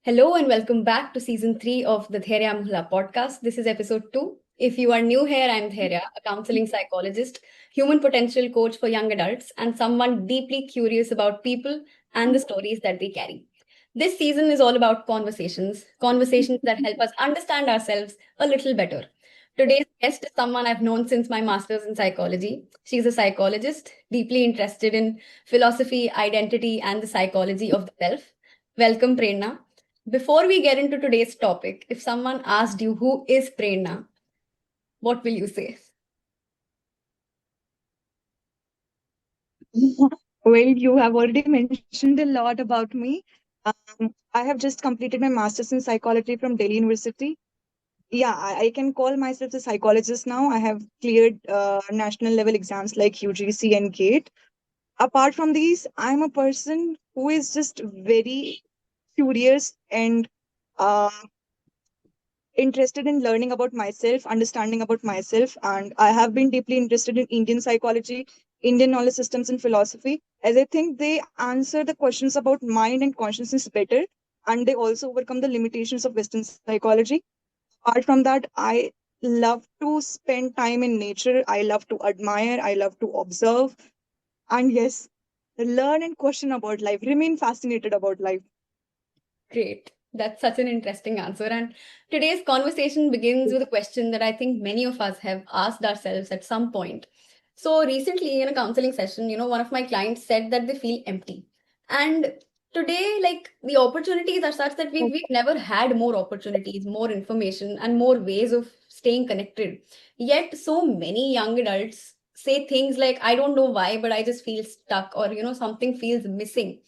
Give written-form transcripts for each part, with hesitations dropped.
Hello and welcome back to season 3 of the Dhairya Mohla podcast. This is episode 2. If you are new here, I'm Dhairya, a counseling psychologist, human potential coach for young adults, and someone deeply curious about people and the stories that they carry. This season is all about conversations that help us understand ourselves a little better. Today's guest is someone I've known since my master's in psychology. She's a psychologist, deeply interested in philosophy, identity, and the psychology of the self. Welcome, Prerna. Before we get into today's topic, if someone asked you who is Prerna, what will you say? Well, you have already mentioned a lot about me. I have just completed my master's in psychology from Delhi University. Yeah, I can call myself a psychologist now. I have cleared national level exams like UGC and GATE. Apart from these, I'm a person who is just very curious and uh, interested in learning about myself, understanding about myself, and I have been deeply interested in Indian psychology, Indian knowledge systems, and philosophy, as I think they answer the questions about mind and consciousness better, and they also overcome the limitations of Western psychology. Apart from that, I love to spend time in nature. I love to admire. I love to observe, and yes, learn and question about life. Remain fascinated about life. Great. That's such an interesting answer. And today's conversation begins with a question that I think many of us have asked ourselves at some point. So, recently in a counseling session, one of my clients said that they feel empty. And today, like the opportunities are such that we've never had more opportunities, more information, and more ways of staying connected. Yet, so many young adults say things like, I don't know why, but I just feel stuck, or, something feels missing.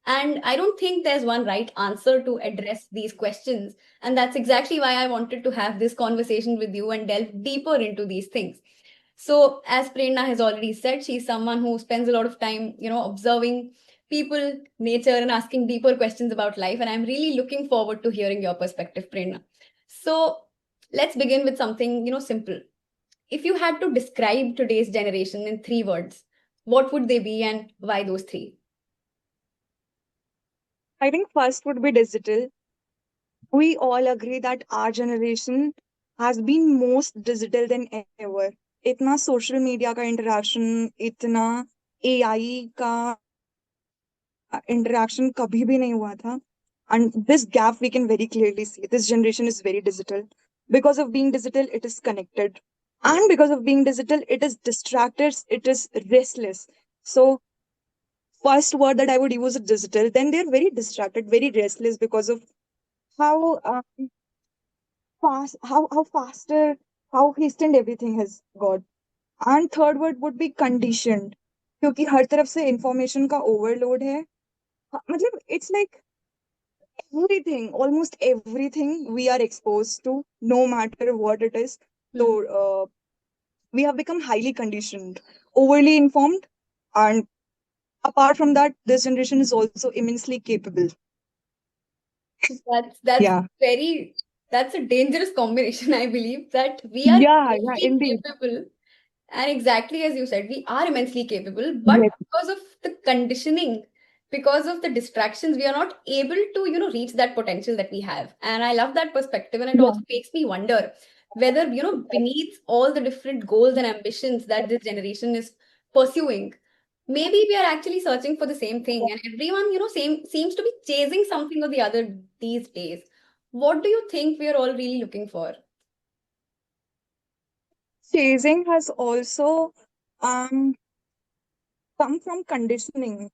And I don't think there's one right answer to address these questions. And that's exactly why I wanted to have this conversation with you and delve deeper into these things. So, as Prerna has already said, she's someone who spends a lot of time, observing people, nature, and asking deeper questions about life. And I'm really looking forward to hearing your perspective, Prerna. So, let's begin with something, simple. If you had to describe today's generation in 3 words, what would they be and why those three? I think first would be digital. We all agree that our generation has been most digital than ever. इतना social media का interaction, इतना AI का interaction कभी भी नहीं हुआ था. And this gap we can very clearly see. This generation is very digital. Because of being digital, it is connected. And because of being digital, it is distracted, it is restless. So, first word that I would use is digital. Then they're very distracted, very restless because of how how faster, how hastened everything has got. And third word would be conditioned, क्योंकि हर तरफ से information का overload है. मतलब it's like everything, almost everything we are exposed to, no matter what it is. So Hmm. we have become highly conditioned, overly informed, and apart from that, this generation is also immensely capable. That's Yeah. very that's a dangerous combination, I believe, that we are Yeah, immensely indeed. capable, and exactly as you said, we are immensely capable, but Yes. because of the conditioning, because of the distractions, we are not able to, reach that potential that we have. And I love that perspective, and it Yeah. also makes me wonder whether, beneath all the different goals and ambitions that this generation is pursuing, maybe we are actually searching for the same thing, and everyone, same seems to be chasing something or the other these days. What do you think we are all really looking for? Chasing has also um come from conditioning.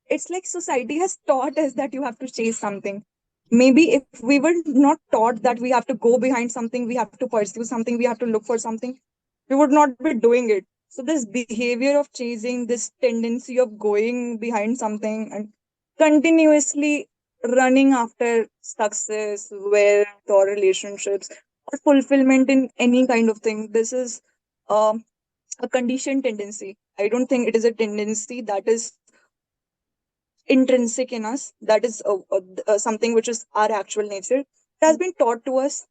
It's like society has taught us that you have to chase something. Maybe if we were not taught that we have to go behind something, we have to pursue something, we have to look for something, we would not be doing it. So this behavior of chasing, this tendency of going behind something and continuously running after success, wealth, or relationships, or fulfillment in any kind of thing, this is um, a conditioned tendency. I don't think it is a tendency that is intrinsic in us, that is something which is our actual nature. It has been taught to us.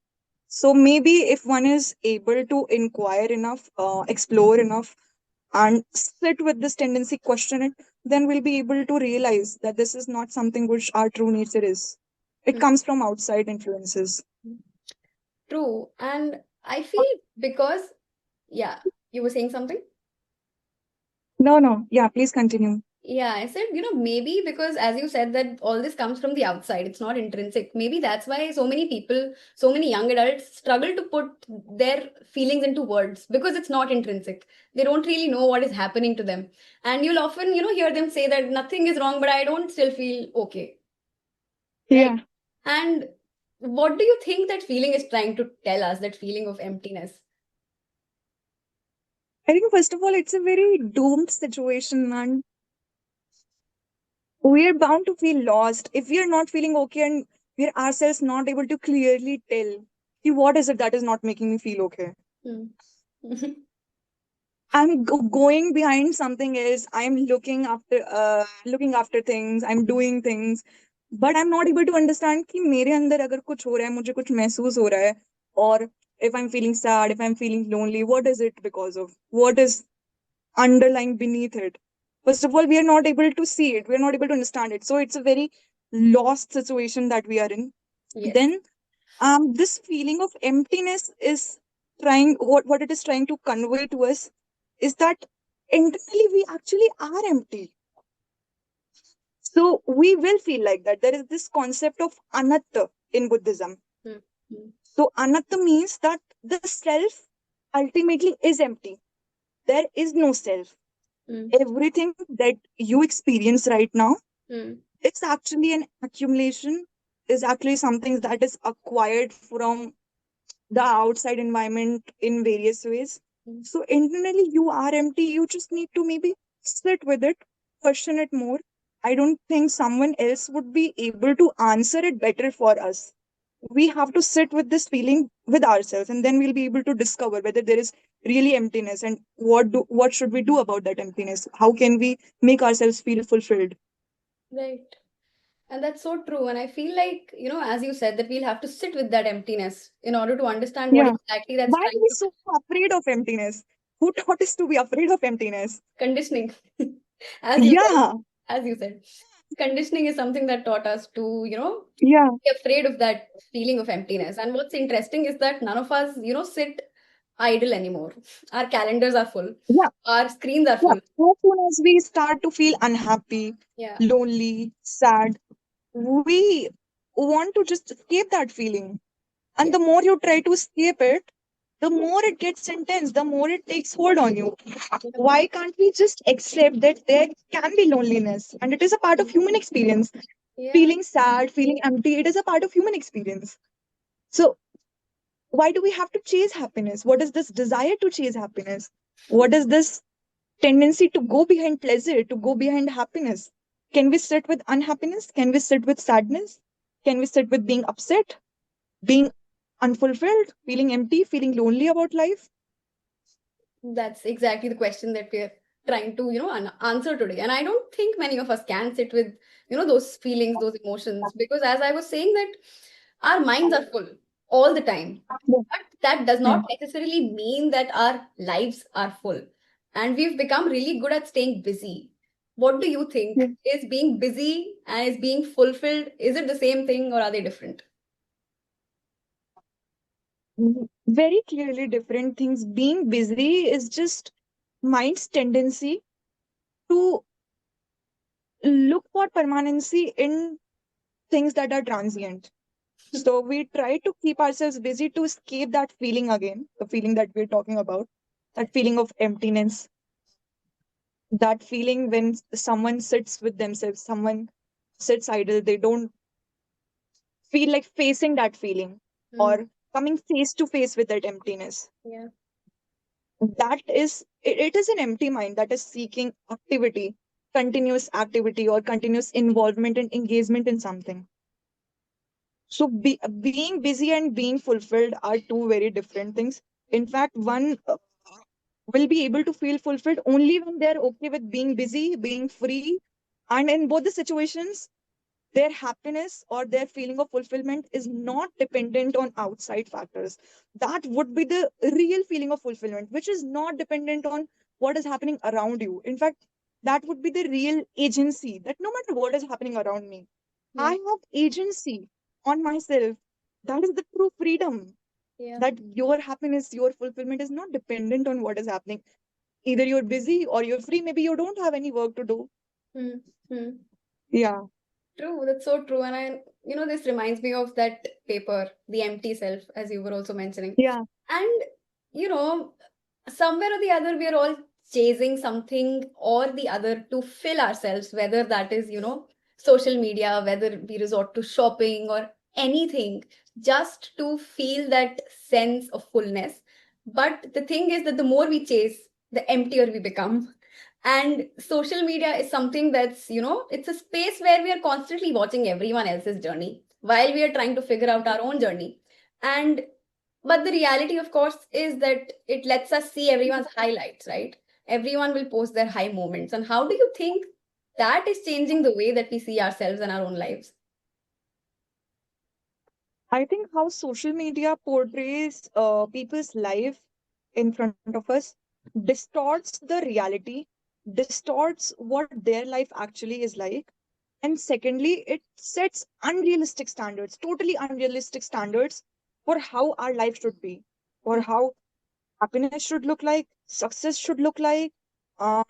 So maybe if one is able to inquire enough, explore enough, and sit with this tendency, question it, then we'll be able to realize that this is not something which our true nature is. It comes from outside influences. True. And I feel because, yeah, you were saying something? No. Yeah, please continue. Yeah, I said, maybe because as you said that all this comes from the outside, it's not intrinsic. Maybe that's why so many people, so many young adults struggle to put their feelings into words because it's not intrinsic. They don't really know what is happening to them. And you'll often, hear them say that nothing is wrong, but I don't still feel okay. Right? Yeah. And what do you think that feeling is trying to tell us, that feeling of emptiness? I think first of all, it's a very doomed situation, and we're bound to feel lost if we are not feeling okay and we're ourselves not able to clearly tell, "See, what is it that is not making me feel okay?" Hmm. I'm going behind something else. I'm looking after things. I'm doing things, but I'm not able to understand कि मेरे अंदर अगर कुछ हो रहा है, मुझे कुछ महसूस हो रहा है, or if I'm feeling sad, if I'm feeling lonely, what is it because of? What is underlying beneath it? First of all, we are not able to see it. We are not able to understand it. So it's a very lost situation that we are in. Yes. Then, this feeling of emptiness is what it is trying to convey to us is that internally we actually are empty. So we will feel like that. There is this concept of anatta in Buddhism. Hmm. Hmm. So anatta means that the self ultimately is empty. There is no self. Hmm. Everything that you experience right now, Hmm. it's actually an accumulation, is actually something that is acquired from the outside environment in various ways. Hmm. So internally, you are empty. You just need to maybe sit with it, question it more. I don't think someone else would be able to answer it better for us. We have to sit with this feeling with ourselves, and then we'll be able to discover whether there is really emptiness and what should we do about that emptiness. How can we make ourselves feel fulfilled? Right. And that's so true. And I feel like, as you said, that we'll have to sit with that emptiness in order to understand what Yeah. exactly that's Why are trying we to so afraid of emptiness? Who taught us to be afraid of emptiness? conditioning. As you said, Yeah. as you said, conditioning is something that taught us to, Yeah. be afraid of that feeling of emptiness. And what's interesting is that none of us, sit idle anymore. Our calendars are full, Yeah. our screens are Yeah. full. As soon as we start to feel unhappy, Yeah. lonely, sad, we want to just escape that feeling. And Yeah. the more you try to escape it, the more it gets intense, the more it takes hold on you. Yeah. Why can't we just accept that there can be loneliness and it is a part of human experience? Yeah. Feeling sad, feeling empty, it is a part of human experience. So, why do we have to chase happiness? What is this desire to chase happiness? What is this tendency to go behind pleasure, to go behind happiness? Can we sit with unhappiness? Can we sit with sadness? Can we sit with being upset, being unfulfilled, feeling empty, feeling lonely about life? That's exactly the question that we're trying to, answer today. And I don't think many of us can sit with, those feelings, those emotions, because as I was saying, that our minds are full all the time. Yeah. But that does Yeah. not necessarily mean that our lives are full. And we've become really good at staying busy. What do you Yeah. think? Is being busy and is being fulfilled, is it the same thing or are they different? Very clearly different things. Being busy is just mind's tendency to look for permanency in things that are transient. So we try to keep ourselves busy to escape that feeling again, the feeling that we're talking about, that feeling of emptiness, that feeling when someone sits with themselves, someone sits idle, they don't feel like facing that feeling Hmm. or coming face to face with that emptiness. Yeah. It is an empty mind that is seeking activity, continuous activity or continuous involvement and engagement in something. So being busy and being fulfilled are two very different things. In fact, one will be able to feel fulfilled only when they're okay with being busy, being free, and in both the situations their happiness or their feeling of fulfillment is not dependent on outside factors. That would be the real feeling of fulfillment, which is not dependent on what is happening around you. In fact, that would be the real agency, that no matter what is happening around me, I Yeah. have agency. on myself. That is the true freedom. Yeah. That your happiness, your fulfillment is not dependent on what is happening. Either you're busy or you're free. Maybe you don't have any work to do. Hmm. Hmm. Yeah. True, that's so true. And this reminds me of that paper, The Empty Self, as you were also mentioning. Yeah. And, you know, somewhere or the other, we are all chasing something or the other to fill ourselves, whether that is, social media, whether we resort to shopping or anything, just to feel that sense of fullness. But the thing is that the more we chase, the emptier we become. And social media is something that's, it's a space where we are constantly watching everyone else's journey while we are trying to figure out our own journey. And but the reality, of course, is that it lets us see everyone's highlights, right? Everyone will post their high moments. And how do you think that is changing the way that we see ourselves and our own lives? I think how social media portrays people's life in front of us distorts the reality, distorts what their life actually is like. And secondly, it sets unrealistic standards, totally unrealistic standards for how our life should be, for how happiness should look like, success should look like, uh,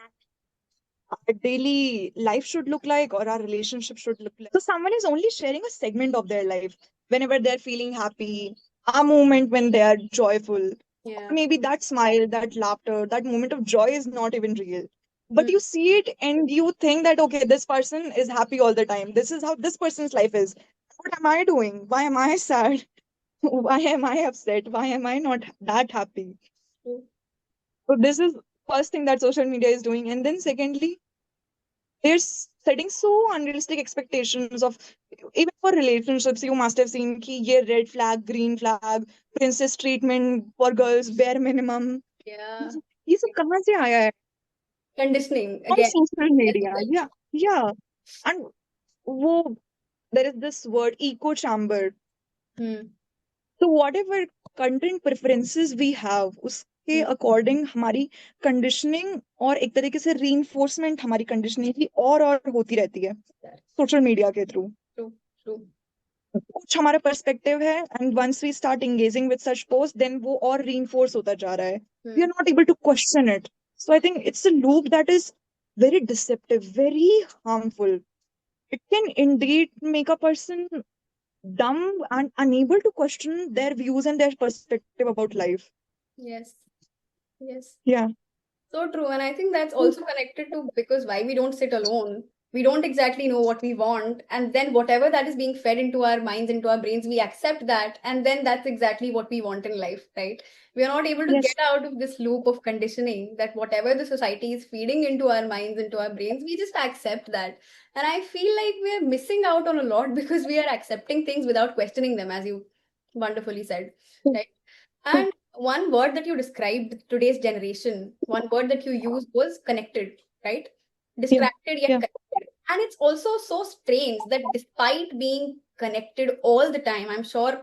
our daily life should look like, or our relationship should look like. So someone is only sharing a segment of their life whenever they're feeling happy, a moment when they are joyful. Yeah. Maybe that smile, that laughter, that moment of joy is not even real. But Hmm. you see it and you think that, okay, this person is happy all the time. This is how this person's life is. What am I doing? Why am I sad? Why am I upset? Why am I not that happy? True. So this is first thing that social media is doing. And then secondly, they're setting so unrealistic expectations of, even for relationships. You must have seen ki ye red flag, green flag, princess treatment for girls, bare minimum. Yeah. ये सब कहाँ से आया है? Conditioning From again, social like you media. said. Yeah, yeah. And वो, there is this word echo chamber. Hmm. So whatever content preferences we have, उसके Hmm. according हमारी conditioning और एक तरीके से reinforcement हमारी conditioning की और होती रहती है That. social media के through. True. True. कुछ हमारा पर्सपेक्टिव है and once we start engaging with such post then वो और रीइंफोर्स होता जा रहा है. We are Hmm. Not able to question it. So I think it's a loop that is very deceptive, very harmful. It can indeed make a person dumb and unable to question their views and their perspective about life. Yes. Yes. Yeah. So true. And I think that's also connected to because why we don't sit alone. We don't exactly know what we want. And then whatever that is being fed into our minds, into our brains, we accept that. And then that's exactly what we want in life, right? We are not able to get Yes. out of this loop of conditioning that whatever the society is feeding into our minds, into our brains, we just accept that. And I feel like we're missing out on a lot because we are accepting things without questioning them, as you wonderfully said, right? And one word that you described today's generation, one word that you used was connected, right? Yeah. Distracted yet Yeah. connected. And it's also so strange that despite being connected all the time, I'm sure,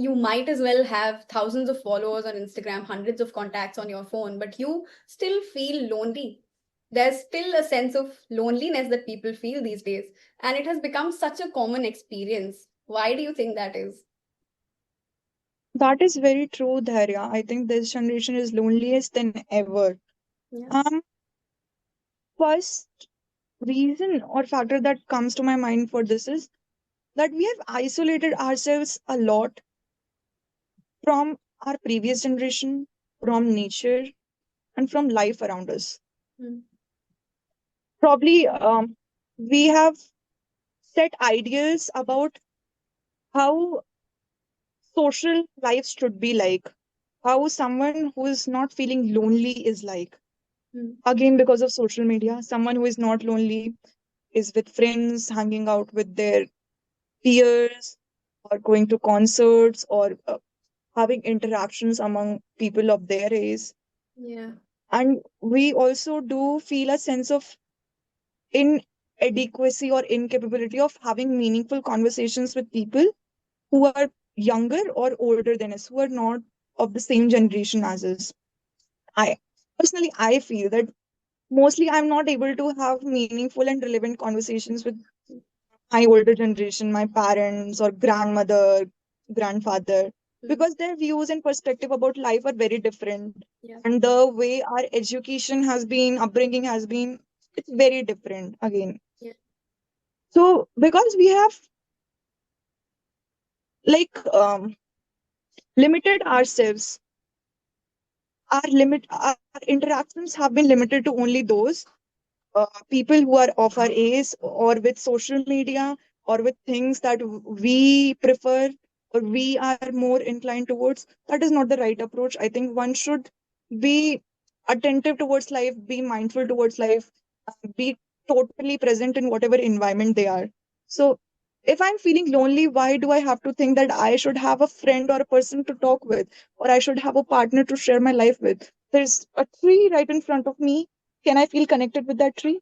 you might as well have thousands of followers on Instagram, hundreds of contacts on your phone, but you still feel lonely. There's still a sense of loneliness that people feel these days. And it has become such a common experience. Why do you think that is? That is very true, Dhairya. I think this generation is loneliest than ever. Yeah. Um, First reason or factor that comes to my mind for this is that we have isolated ourselves a lot from our previous generation, from nature, and from life around us. Mm. Probably we have set ideals about how social life should be like, how someone who is not feeling lonely is like. Mm. Again, because of social media, someone who is not lonely is with friends, hanging out with their peers, or going to concerts, or having interactions among people of their age. Yeah. And we also do feel a sense of inadequacy or incapability of having meaningful conversations with people who are younger or older than us, who are not of the same generation as us. I personally, I feel that mostly I'm not able to have meaningful and relevant conversations with my older generation, my parents or grandmother, grandfather, because their views and perspective about life are very different. Yeah. And the way our education has been, upbringing has been, it's very different again. Yeah. So because we have like limited ourselves, our interactions have been limited to only those people who are of our age or with social media or with things that we prefer or we are more inclined towards. That is not the right approach. I think one should be attentive towards life, be mindful towards life, be totally present in whatever environment they are. So if I'm feeling lonely, why do I have to think that I should have a friend or a person to talk with, or I should have a partner to share my life with? There's a tree right in front of me. Can I feel connected with that tree?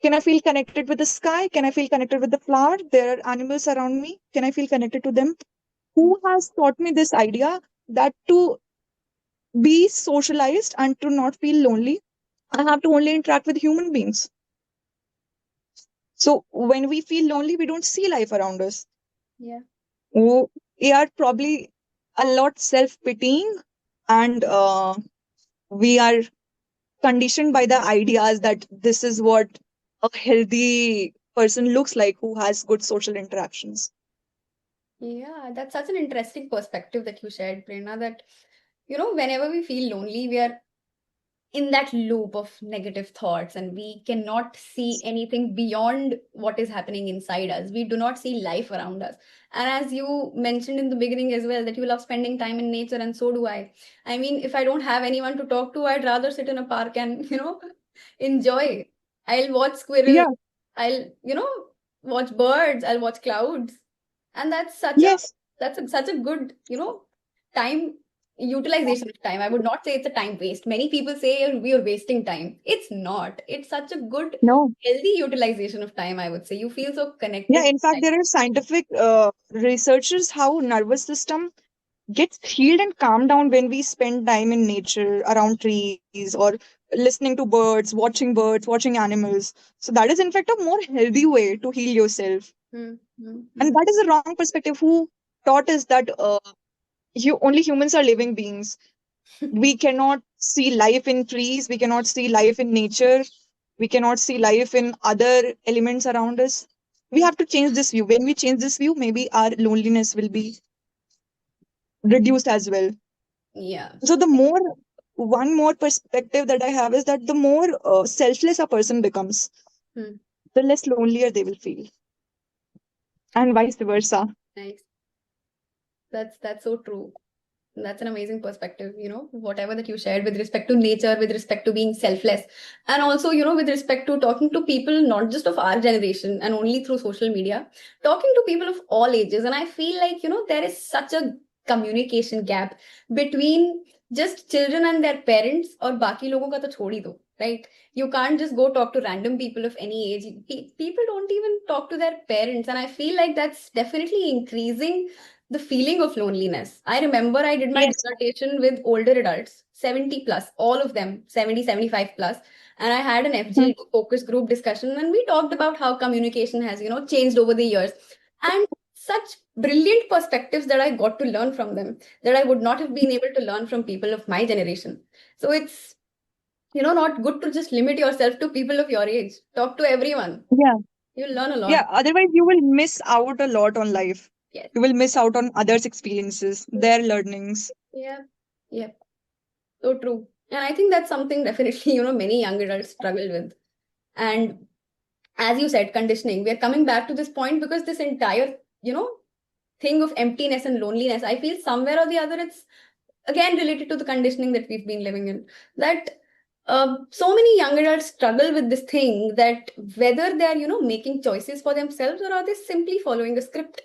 Can I feel connected with the sky? Can I feel connected with the flower? There are animals around me. Can I feel connected to them? Who has taught me this idea that to be socialized and to not feel lonely, I have to only interact with human beings? So when we feel lonely, we don't see life around us. Yeah. We are probably a lot self-pitying, and we are conditioned by the ideas that this is what a healthy person looks like who has good social interactions. Yeah, that's such an interesting perspective that you shared, Prerna, that, whenever we feel lonely, we are in that loop of negative thoughts and we cannot see anything beyond what is happening inside us. We do not see life around us. And as you mentioned in the beginning as well, that you love spending time in nature, and so do I mean, if I don't have anyone to talk to, I'd rather sit in a park and enjoy. I'll watch squirrels, Yeah, I'll watch birds, I'll watch clouds. And yes, such a good time utilization of time. I would not say it's a time waste. Many people say we are wasting time. It's not. It's such a good, no. healthy utilization of time, I would say. You feel so Yeah, connected to in fact, time. there are scientific researchers how nervous system gets healed and calmed down when we spend time in nature, around trees, or listening to birds, watching animals. So that is in fact a more healthy way to heal yourself. Hmm, hmm, And hmm. that is the wrong perspective. Who taught us that only humans are living beings? We cannot see life in trees, we cannot see life in nature, we cannot see life in other elements around us. We have to change this view. When we change this view, maybe our loneliness will be reduced as well. Yeah. So the more one more perspective that I have is that the more selfless a person becomes, Hmm. the less lonelier they will feel, and vice versa. Nice. That's so true. That's an amazing perspective, whatever that you shared with respect to nature, with respect to being selfless, and also, with respect to talking to people, not just of our generation and only through social media, talking to people of all ages. And I feel like, there is such a communication gap between just children and their parents, or baki logon ka to chhod hi do, right? You can't just go talk to random people of any age. People don't even talk to their parents. And I feel like that's definitely increasing the feeling of loneliness. I remember I did my Yes. dissertation with older adults, 70 plus, all of them 70, 75 plus. And I had an Hmm. FGD focus group discussion, and we talked about how communication has, changed over the years. And such brilliant perspectives that I got to learn from them that I would not have been able to learn from people of my generation. So it's, not good to just limit yourself to people of your age. Talk to everyone. Yeah. You'll learn a lot. Yeah. Otherwise, you will miss out a lot on life. Yes. You will miss out on others' experiences, their learnings. Yeah. Yeah. So true. And I think that's something definitely, many young adults struggle with. And as you said, conditioning, we are coming back to this point because this entire, thing of emptiness and loneliness, I feel somewhere or the other, it's again related to the conditioning that we've been living in. That so many young adults struggle with this thing, that whether they're, making choices for themselves, or are they simply following a script?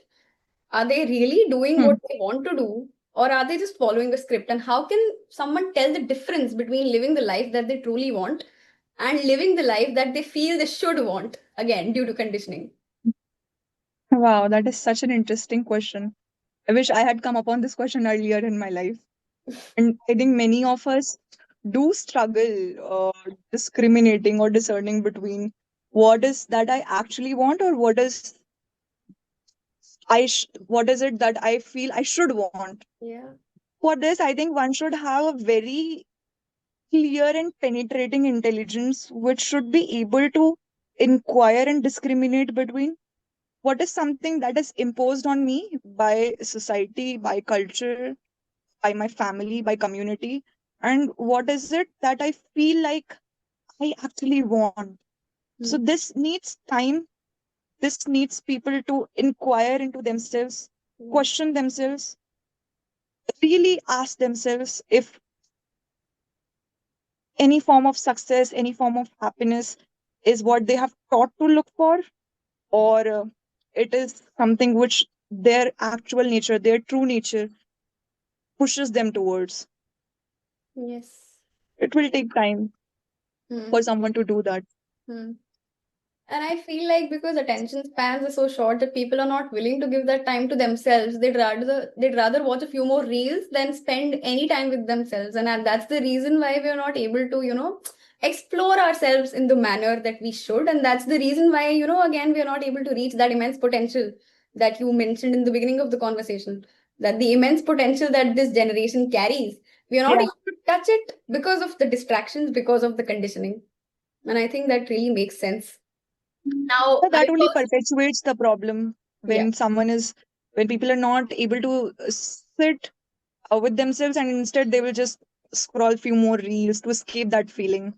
Are they really doing Hmm. what they want to do, or are they just following a script? And how can someone tell the difference between living the life that they truly want and living the life that they feel they should want, again, due to conditioning? Wow, that is such an interesting question. I wish I had come upon this question earlier in my life. And I think many of us do struggle discriminating or discerning between what is that I actually want or what is what is it that I feel I should want. Yeah. For this, I think one should have a very clear and penetrating intelligence, which should be able to inquire and discriminate between what is something that is imposed on me by society, by culture, by my family, by community, and what is it that I feel like I actually want. So Mm. this needs time. This needs people to inquire into themselves, Yeah. question themselves, really ask themselves if any form of success, any form of happiness is what they have taught to look for, or it is something which their actual nature, their true nature pushes them towards. Yes. It will take time Hmm. for someone to do that. Hmm. And I feel like because attention spans are so short that people are not willing to give that time to themselves. They'd rather watch a few more reels than spend any time with themselves. And that's the reason why we are not able to, explore ourselves in the manner that we should. And that's the reason why, again, we are not able to reach that immense potential that you mentioned in the beginning of the conversation. That the immense potential that this generation carries, we are not Yeah, able to touch it because of the distractions, because of the conditioning. And I think that really makes sense. Now, so I that only perpetuates the problem yeah, when when people are not able to sit with themselves, and instead they will just scroll few more reels to escape that feeling.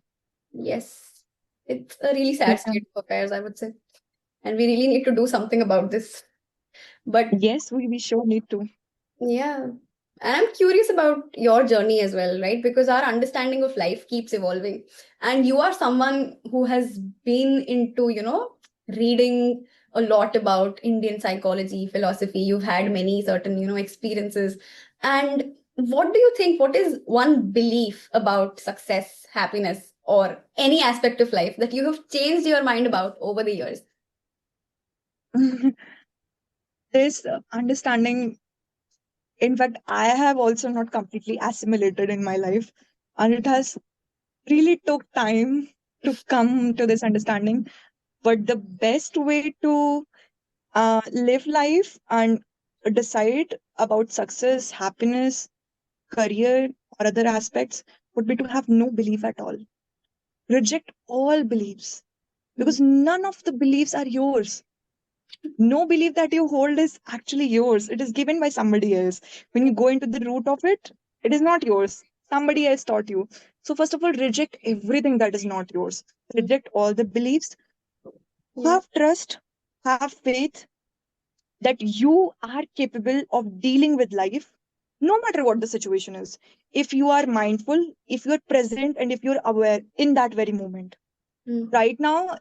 yes, it's a really sad Yeah. state of affairs, I would say, and we really need to do something about this. But Yes, we sure need to. yeah, and I'm curious about your journey as well, right? Because our understanding of life keeps evolving, and you are someone who has been into, reading a lot about Indian psychology, philosophy. You've had many certain, experiences. And what do you think? What is one belief about success, happiness, or any aspect of life that you have changed your mind about over the years? This understanding, in fact, I have also not completely assimilated in my life, and it has really took time to come to this understanding. But the best way to live life and decide about success, happiness, career, or other aspects would be to have no belief at all. Reject all beliefs, Hmm. because none of the beliefs are yours. No belief that you hold is actually yours. It is given by somebody else. When you go into the root of it, it is not yours. Somebody else taught you. So, first of all, reject everything that is not yours. Hmm. Reject all the beliefs. Yeah. Have trust, have faith that you are capable of dealing with life no matter what the situation is. If you are mindful, if you are present, and if you're aware in that very moment. Hmm. Right now,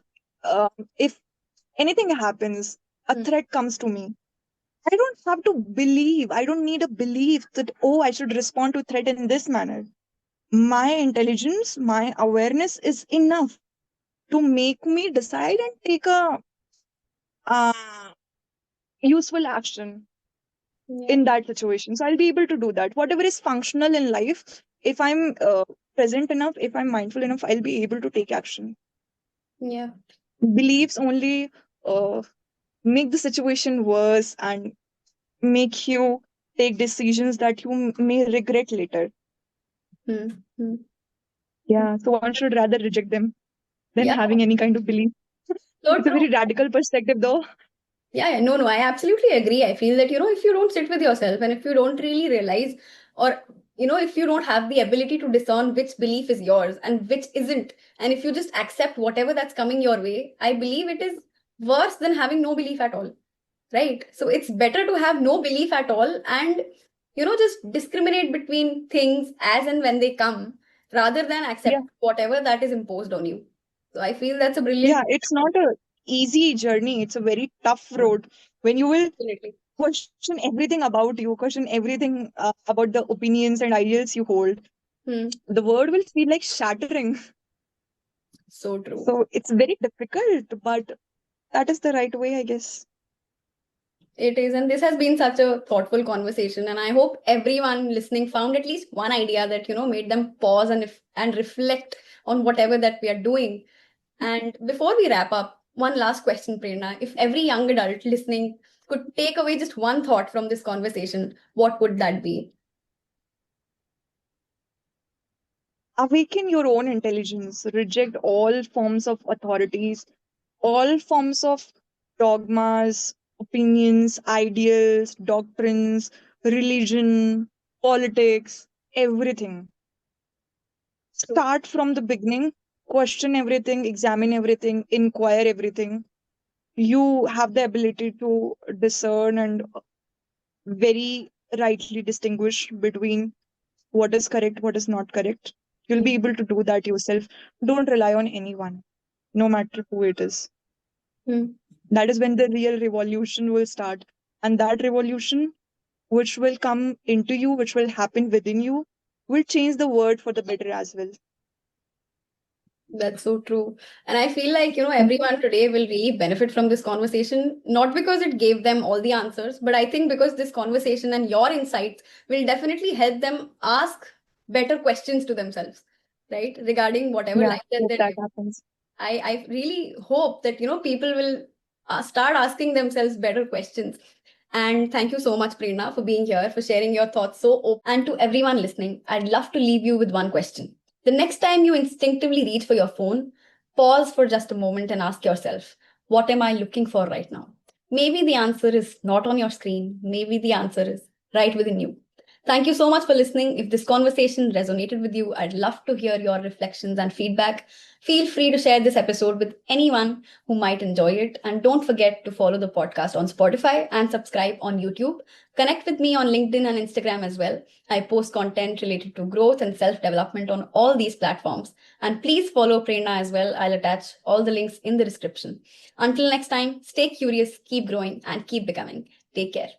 if anything happens, a Hmm. threat comes to me, I don't have to believe. I don't need a belief that, oh, I should respond to threat in this manner. My intelligence, my awareness is enough to make me decide and take a uh, useful action Yeah. in that situation. So I'll be able to do that. Whatever is functional in life, if I'm present enough, if I'm mindful enough, I'll be able to take action. Yeah. Beliefs only uh, make the situation worse and make you take decisions that you may regret later. Hmm. Hmm. Yeah, so one should rather reject them than Yeah. having any kind of belief. So It's a true. very radical perspective, though. Yeah, yeah, no, no, I absolutely agree. I feel that, if you don't sit with yourself and if you don't really realize, or, if you don't have the ability to discern which belief is yours and which isn't, and if you just accept whatever that's coming your way, I believe it is worse than having no belief at all, right? So it's better to have no belief at all and, just discriminate between things as and when they come rather than Yeah, accept whatever that is imposed on you. So I feel that's a yeah, brilliant, it's not a easy journey. It's a very tough road when you will definitely. question everything about you, question everything about the opinions and ideals you hold. Hmm. The world will feel like shattering. So true. So it's very difficult, but that is the right way, I guess. It is, and this has been such a thoughtful conversation. And I hope everyone listening found at least one idea that made them pause and reflect on whatever that we are doing. And before we wrap up, one last question, Prerna. If every young adult listening could take away just one thought from this conversation, what would that be? Awaken your own intelligence, reject all forms of authorities, all forms of dogmas, opinions, ideals, doctrines, religion, politics, everything. Start from the beginning, question everything, examine everything, inquire everything. You have the ability to discern and very rightly distinguish between what is correct, what is not correct. You'll be able to do that yourself. Don't rely on anyone, no matter who it is. Hmm. That is when the real revolution will start. And that revolution, which will come into you, which will happen within you, will change the world for the better as well. That's so true. And I feel like, everyone today will really benefit from this conversation, not because it gave them all the answers, but I think because this conversation and your insights will definitely help them ask better questions to themselves, right? Regarding whatever Yeah, life that hope they're that living. happens. I really hope that, people will start asking themselves better questions. And thank you so much, Prerna, for being here, for sharing your thoughts so open. And to everyone listening, I'd love to leave you with one question. The next time you instinctively reach for your phone, pause for just a moment and ask yourself, what am I looking for right now? Maybe the answer is not on your screen. Maybe the answer is right within you. Thank you so much for listening. If this conversation resonated with you, I'd love to hear your reflections and feedback. Feel free to share this episode with anyone who might enjoy it. And don't forget to follow the podcast on Spotify and subscribe on YouTube. Connect with me on LinkedIn and Instagram as well. I post content related to growth and self development on all these platforms. And please follow Prerna as well. I'll attach all the links in the description. Until next time, stay curious, keep growing, and keep becoming. Take care.